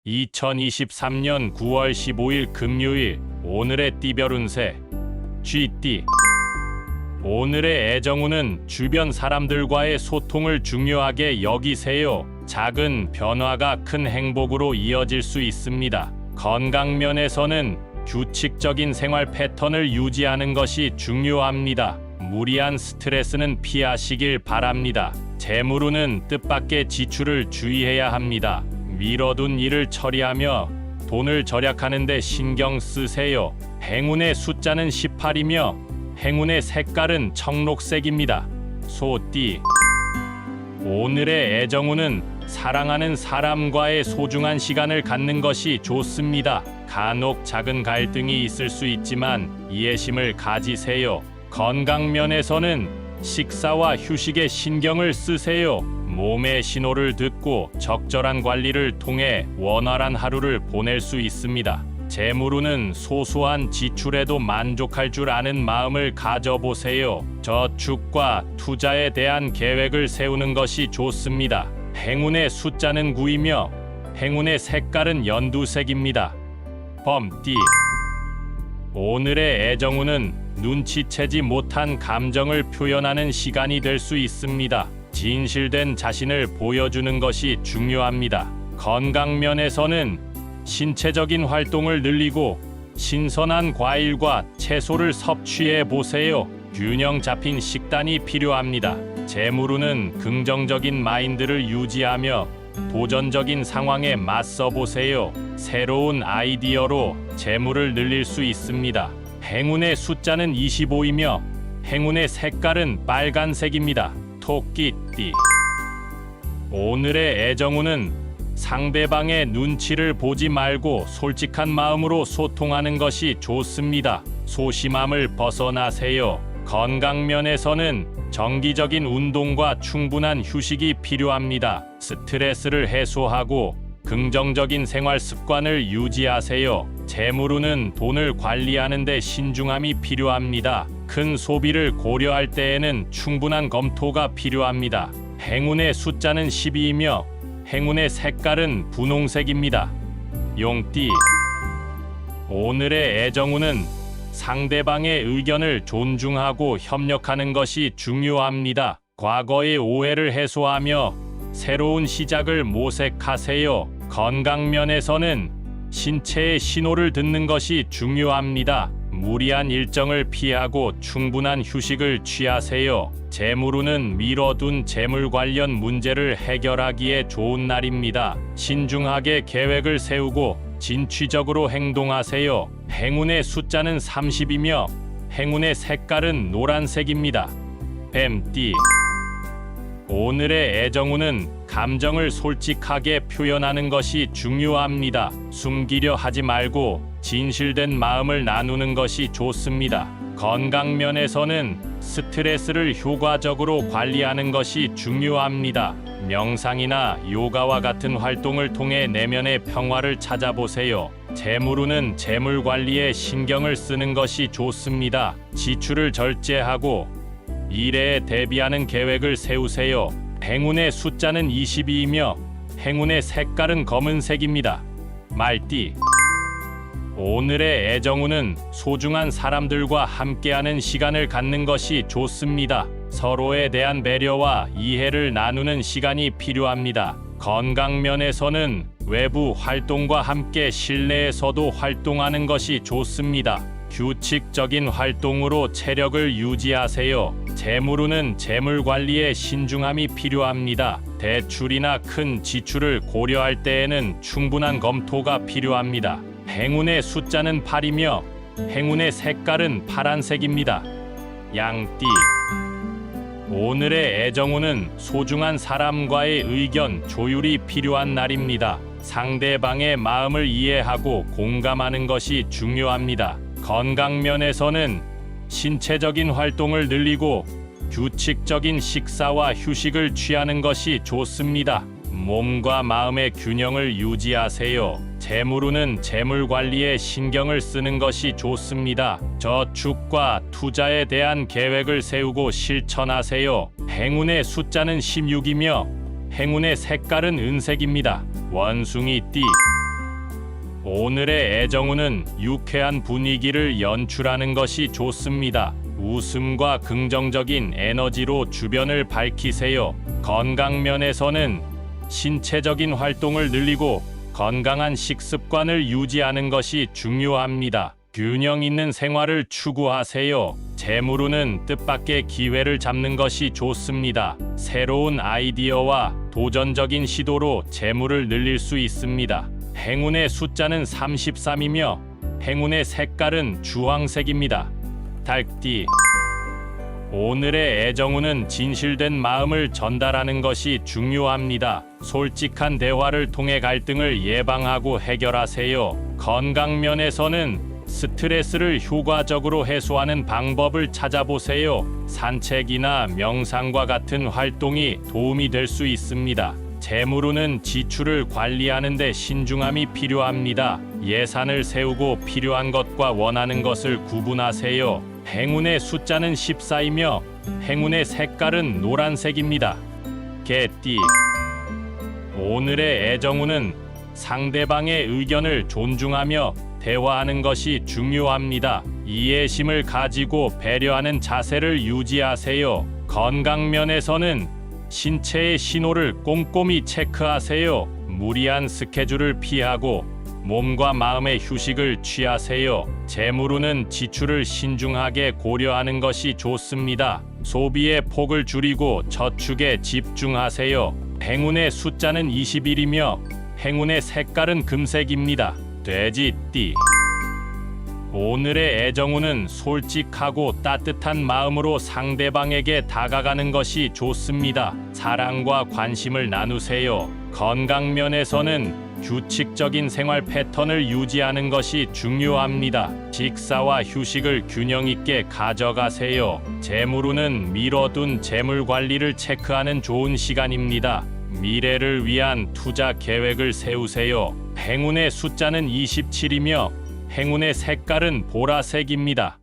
2023년 9월 15일 금요일 오늘의 띠별 운세 쥐띠. 오늘의 애정운은 주변 사람들과의 소통을 중요하게 여기세요. 작은 변화가 큰 행복으로 이어질 수 있습니다. 건강 면에서는 규칙적인 생활 패턴을 유지하는 것이 중요합니다. 무리한 스트레스는 피하시길 바랍니다. 재물운은 뜻밖의 지출을 주의해야 합니다. 미뤄둔 일을 처리하며 돈을 절약하는 데 신경 쓰세요. 행운의 숫자는 18이며 행운의 색깔은 청록색입니다. 소띠. 오늘의 애정운은 사랑하는 사람과의 소중한 시간을 갖는 것이 좋습니다. 간혹 작은 갈등이 있을 수 있지만 이해심을 가지세요. 건강 면에서는 식사와 휴식에 신경을 쓰세요. 몸의 신호를 듣고 적절한 관리를 통해 원활한 하루를 보낼 수 있습니다. 재물운은 소소한 지출에도 만족할 줄 아는 마음을 가져보세요. 저축과 투자에 대한 계획을 세우는 것이 좋습니다. 행운의 숫자는 9이며 행운의 색깔은 연두색입니다. 범띠. 오늘의 애정운은 눈치채지 못한 감정을 표현하는 시간이 될 수 있습니다. 진실된 자신을 보여주는 것이 중요합니다. 건강 면에서는 신체적인 활동을 늘리고 신선한 과일과 채소를 섭취해 보세요. 균형 잡힌 식단이 필요합니다. 재물운은 긍정적인 마인드를 유지하며 도전적인 상황에 맞서 보세요. 새로운 아이디어로 재물을 늘릴 수 있습니다. 행운의 숫자는 25이며 행운의 색깔은 빨간색입니다. 토끼띠. 오늘의 애정운은 상대방의 눈치를 보지 말고 솔직한 마음으로 소통하는 것이 좋습니다. 소심함을 벗어나세요. 건강 면에서는 정기적인 운동과 충분한 휴식이 필요합니다. 스트레스를 해소하고 긍정적인 생활 습관을 유지하세요. 재물운은 돈을 관리하는 데 신중함이 필요합니다. 큰 소비를 고려할 때에는 충분한 검토가 필요합니다. 행운의 숫자는 12이며 행운의 색깔은 분홍색입니다. 용띠. 오늘의 애정운은 상대방의 의견을 존중하고 협력하는 것이 중요합니다. 과거의 오해를 해소하며 새로운 시작을 모색하세요. 건강 면에서는 신체의 신호를 듣는 것이 중요합니다. 무리한 일정을 피하고 충분한 휴식을 취하세요. 재물운은 미뤄둔 재물 관련 문제를 해결하기에 좋은 날입니다. 신중하게 계획을 세우고 진취적으로 행동하세요. 행운의 숫자는 30이며 행운의 색깔은 노란색입니다. 뱀띠. 오늘의 애정운은 감정을 솔직하게 표현하는 것이 중요합니다. 숨기려 하지 말고 진실된 마음을 나누는 것이 좋습니다. 건강 면에서는 스트레스를 효과적으로 관리하는 것이 중요합니다. 명상이나 요가와 같은 활동을 통해 내면의 평화를 찾아보세요. 재물운은 재물 관리에 신경을 쓰는 것이 좋습니다. 지출을 절제하고 미래에 대비하는 계획을 세우세요. 행운의 숫자는 22이며 행운의 색깔은 검은색입니다. 말띠. 오늘의 애정운은 소중한 사람들과 함께하는 시간을 갖는 것이 좋습니다. 서로에 대한 배려와 이해를 나누는 시간이 필요합니다. 건강 면에서는 외부 활동과 함께 실내에서도 활동하는 것이 좋습니다. 규칙적인 활동으로 체력을 유지하세요. 재물운은 재물 관리에 신중함이 필요합니다. 대출이나 큰 지출을 고려할 때에는 충분한 검토가 필요합니다. 행운의 숫자는 8이며 행운의 색깔은 파란색입니다. 양띠. 오늘의 애정운은 소중한 사람과의 의견 조율이 필요한 날입니다. 상대방의 마음을 이해하고 공감하는 것이 중요합니다. 건강 면에서는 신체적인 활동을 늘리고 규칙적인 식사와 휴식을 취하는 것이 좋습니다. 몸과 마음의 균형을 유지하세요. 재물운은 재물 관리에 신경을 쓰는 것이 좋습니다. 저축과 투자에 대한 계획을 세우고 실천하세요. 행운의 숫자는 16이며 행운의 색깔은 은색입니다. 원숭이띠. 오늘의 애정운은 유쾌한 분위기를 연출하는 것이 좋습니다. 웃음과 긍정적인 에너지로 주변을 밝히세요. 건강 면에서는 신체적인 활동을 늘리고 건강한 식습관을 유지하는 것이 중요합니다. 균형 있는 생활을 추구하세요. 재물운은 뜻밖의 기회를 잡는 것이 좋습니다. 새로운 아이디어와 도전적인 시도로 재물을 늘릴 수 있습니다. 행운의 숫자는 33이며 행운의 색깔은 주황색입니다. 달띠. 오늘의 애정운은 진실된 마음을 전달하는 것이 중요합니다. 솔직한 대화를 통해 갈등을 예방하고 해결하세요. 건강 면에서는 스트레스를 효과적으로 해소하는 방법을 찾아보세요. 산책이나 명상과 같은 활동이 도움이 될 수 있습니다. 재물운은 지출을 관리하는 데 신중함이 필요합니다. 예산을 세우고 필요한 것과 원하는 것을 구분하세요. 행운의 숫자는 14이며 행운의 색깔은 노란색입니다. 개띠. 오늘의 애정운은 상대방의 의견을 존중하며 대화하는 것이 중요합니다. 이해심을 가지고 배려하는 자세를 유지하세요. 건강 면에서는 신체의 신호를 꼼꼼히 체크하세요. 무리한 스케줄을 피하고 몸과 마음의 휴식을 취하세요. 재물운은 지출을 신중하게 고려하는 것이 좋습니다. 소비의 폭을 줄이고 저축에 집중하세요. 행운의 숫자는 21이며 행운의 색깔은 금색입니다. 돼지띠. 오늘의 애정운은 솔직하고 따뜻한 마음으로 상대방에게 다가가는 것이 좋습니다. 사랑과 관심을 나누세요. 건강 면에서는 규칙적인 생활 패턴을 유지하는 것이 중요합니다. 식사와 휴식을 균형 있게 가져가세요. 재물운은 미뤄둔 재물 관리를 체크하는 좋은 시간입니다. 미래를 위한 투자 계획을 세우세요. 행운의 숫자는 27이며 행운의 색깔은 보라색입니다.